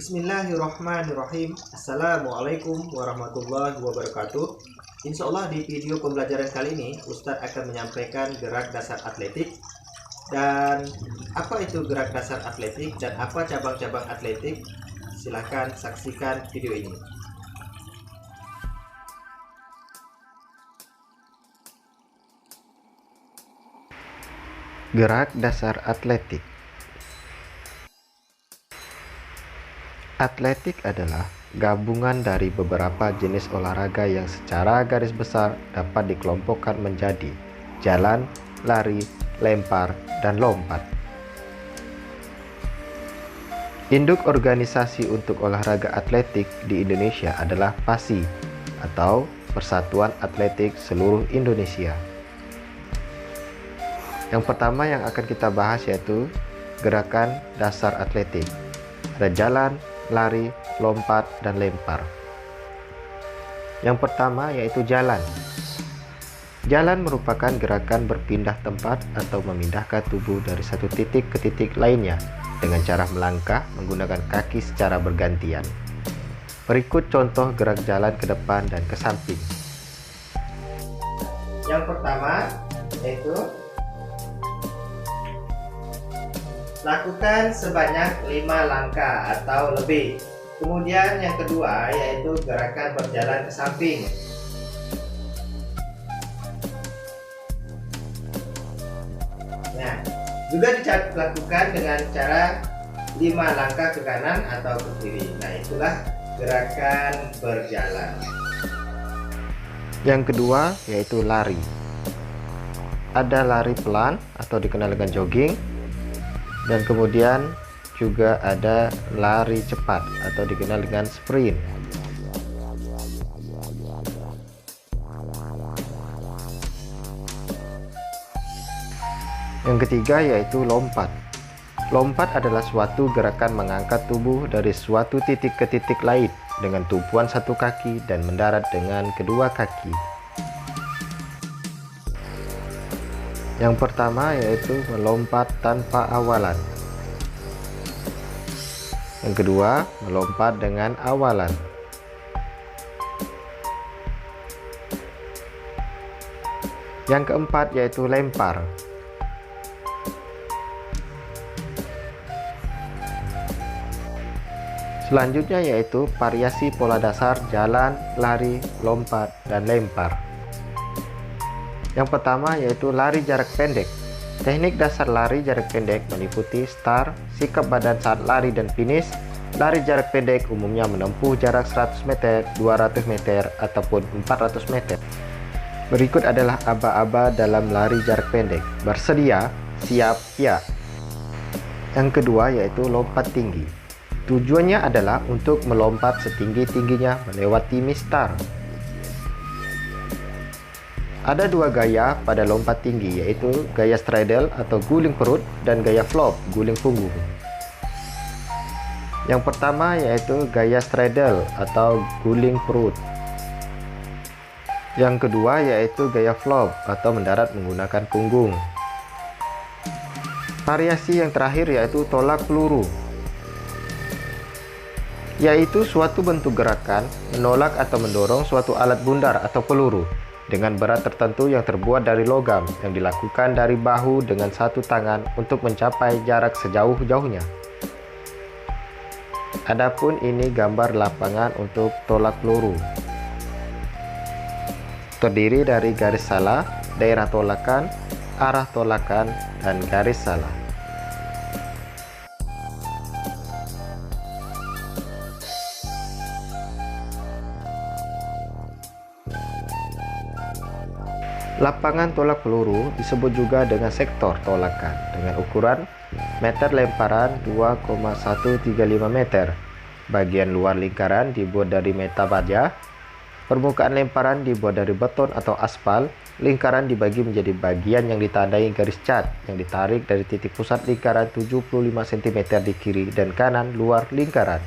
Bismillahirrahmanirrahim. Assalamualaikum warahmatullahi wabarakatuh. Insya Allah di video pembelajaran kali ini Ustadz akan menyampaikan gerak dasar atletik. Dan apa itu gerak dasar atletik dan apa cabang-cabang atletik? Silahkan saksikan video ini. Gerak dasar atletik. Atletik adalah gabungan dari beberapa jenis olahraga yang secara garis besar dapat dikelompokkan menjadi jalan, lari, lempar, dan lompat. Induk organisasi untuk olahraga atletik di Indonesia adalah PASI atau Persatuan Atletik Seluruh Indonesia. Yang pertama yang akan kita bahas yaitu gerakan dasar atletik. Ada jalan, lari, lompat, dan lempar. Yang pertama yaitu jalan. Jalan merupakan gerakan berpindah tempat atau memindahkan tubuh dari satu titik ke titik lainnya dengan cara melangkah menggunakan kaki secara bergantian. Berikut contoh gerak jalan ke depan dan ke samping. Yang pertama yaitu lakukan sebanyak 5 langkah atau lebih. Kemudian yang kedua yaitu gerakan berjalan ke samping. Nah, juga dilakukan dengan cara 5 langkah ke kanan atau ke kiri. Nah, itulah gerakan berjalan. Yang kedua yaitu lari. Ada lari pelan atau dikenal dengan jogging. Dan kemudian juga ada lari cepat atau dikenal dengan sprint. Yang ketiga yaitu lompat. Lompat adalah suatu gerakan mengangkat tubuh dari suatu titik ke titik lain dengan tumpuan satu kaki dan mendarat dengan kedua kaki. Yang pertama yaitu melompat tanpa awalan. Yang kedua, melompat dengan awalan. Yang keempat yaitu lempar. Selanjutnya yaitu variasi pola dasar jalan, lari, lompat, dan lempar. Yang pertama yaitu lari jarak pendek. Teknik dasar lari jarak pendek meliputi start, sikap badan saat lari dan finish. Lari jarak pendek umumnya menempuh jarak 100 meter, 200 meter, ataupun 400 meter. Berikut adalah aba-aba dalam lari jarak pendek. Bersedia, siap, ya. Yang kedua yaitu lompat tinggi. Tujuannya adalah untuk melompat setinggi-tingginya melewati mistar. Ada dua gaya pada lompat tinggi yaitu gaya straddle atau guling perut dan gaya flop guling punggung. Yang pertama yaitu gaya straddle atau guling perut. Yang kedua yaitu gaya flop atau mendarat menggunakan punggung. Variasi yang terakhir yaitu tolak peluru, yaitu suatu bentuk gerakan menolak atau mendorong suatu alat bundar atau peluru dengan berat tertentu yang terbuat dari logam yang dilakukan dari bahu dengan satu tangan untuk mencapai jarak sejauh-jauhnya. Adapun ini gambar lapangan untuk tolak peluru. Terdiri dari garis salah, daerah tolakan, arah tolakan, dan garis salah. Lapangan tolak peluru disebut juga dengan sektor tolakan dengan ukuran meter lemparan 2,135 meter. Bagian luar lingkaran dibuat dari meta baja. Permukaan lemparan dibuat dari beton atau aspal. Lingkaran dibagi menjadi bagian yang ditandai garis cat yang ditarik dari titik pusat lingkaran 75 cm di kiri dan kanan luar lingkaran.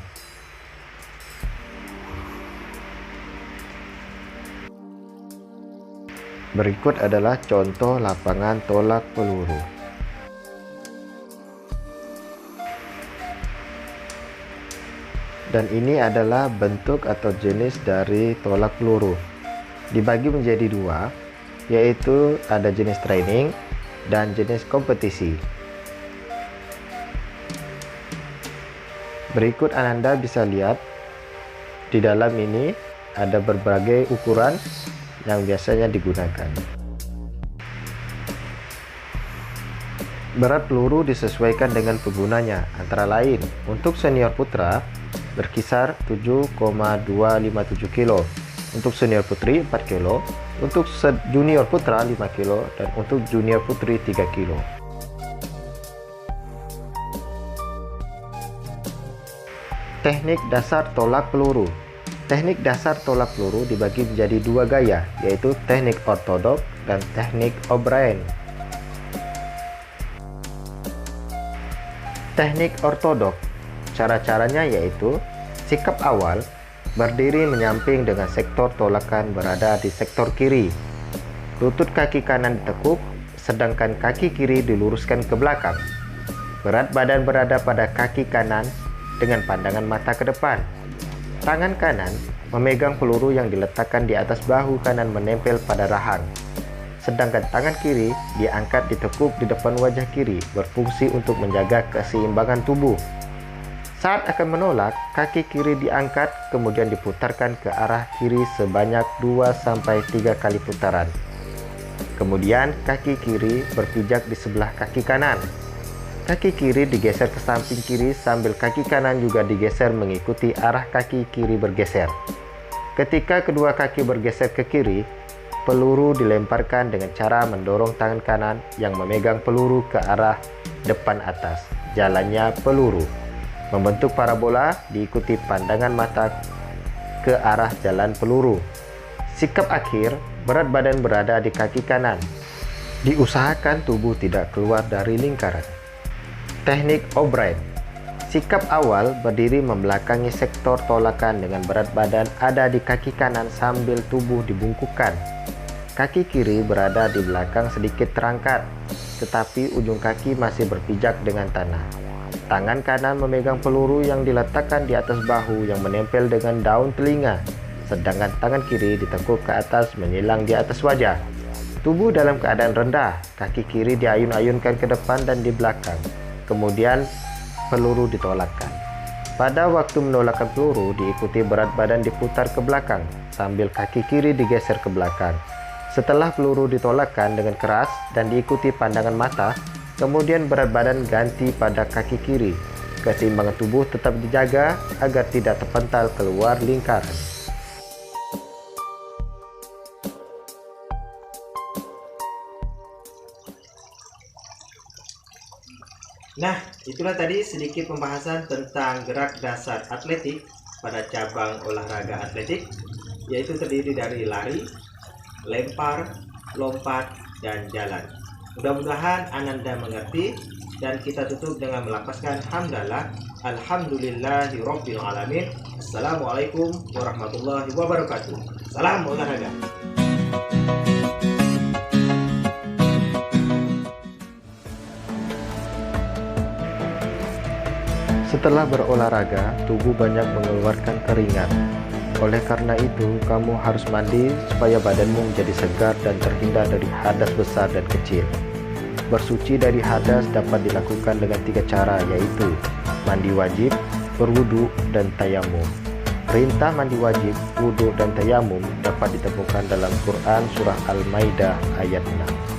Berikut adalah contoh lapangan tolak peluru. Dan ini adalah bentuk atau jenis dari tolak peluru. Dibagi menjadi dua, yaitu ada jenis training dan jenis kompetisi. Berikut Ananda bisa lihat di dalam ini ada berbagai ukuran yang biasanya digunakan. Berat peluru disesuaikan dengan penggunanya, antara lain untuk senior putra berkisar 7,257 kg, untuk senior putri 4 kg, untuk junior putra 5 kg, dan untuk junior putri 3 kg. Teknik dasar tolak peluru. Teknik dasar tolak peluru dibagi menjadi dua gaya, yaitu teknik ortodok dan teknik O'Brien. Teknik ortodok, cara-caranya yaitu sikap awal berdiri menyamping dengan sektor tolakan berada di sektor kiri. Lutut kaki kanan ditekuk, sedangkan kaki kiri diluruskan ke belakang. Berat badan berada pada kaki kanan dengan pandangan mata ke depan. Tangan kanan memegang peluru yang diletakkan di atas bahu kanan menempel pada rahang. Sedangkan tangan kiri diangkat ditekuk di depan wajah kiri, berfungsi untuk menjaga keseimbangan tubuh. Saat akan menolak, kaki kiri diangkat kemudian diputarkan ke arah kiri sebanyak 2-3 kali putaran. Kemudian kaki kiri berpijak di sebelah kaki kanan. Kaki kiri digeser ke samping kiri sambil kaki kanan juga digeser mengikuti arah kaki kiri bergeser. Ketika kedua kaki bergeser ke kiri, peluru dilemparkan dengan cara mendorong tangan kanan yang memegang peluru ke arah depan atas. Jalannya peluru membentuk parabola diikuti pandangan mata ke arah jalan peluru. Sikap akhir, berat badan berada di kaki kanan. Diusahakan tubuh tidak keluar dari lingkaran. Teknik O'Brien. Sikap awal berdiri membelakangi sektor tolakan dengan berat badan ada di kaki kanan sambil tubuh dibungkukkan. Kaki kiri berada di belakang sedikit terangkat, tetapi ujung kaki masih berpijak dengan tanah. Tangan kanan memegang peluru yang diletakkan di atas bahu yang menempel dengan daun telinga, sedangkan tangan kiri ditekuk ke atas menyilang di atas wajah. Tubuh dalam keadaan rendah, kaki kiri diayun-ayunkan ke depan dan di belakang. Kemudian peluru ditolakkan. Pada waktu menolakkan peluru diikuti berat badan diputar ke belakang sambil kaki kiri digeser ke belakang. Setelah peluru ditolakkan dengan keras dan diikuti pandangan mata, kemudian berat badan ganti pada kaki kiri. Keseimbangan tubuh tetap dijaga agar tidak terpental keluar lingkaran. Nah, itulah tadi sedikit pembahasan tentang gerak dasar atletik pada cabang olahraga atletik, yaitu terdiri dari lari, lempar, lompat, dan jalan. Mudah-mudahan Ananda mengerti, dan kita tutup dengan melafazkan hamdalah. Alhamdulillahirabbil alamin. Assalamualaikum warahmatullahi wabarakatuh. Salam olahraga. Setelah berolahraga, tubuh banyak mengeluarkan keringat. Oleh karena itu, kamu harus mandi supaya badanmu menjadi segar dan terhindar dari hadas besar dan kecil. Bersuci dari hadas dapat dilakukan dengan 3 cara, yaitu mandi wajib, berwudu, dan tayamum. Perintah mandi wajib, wudu, dan tayamum dapat ditemukan dalam Quran Surah Al-Maidah ayat 6.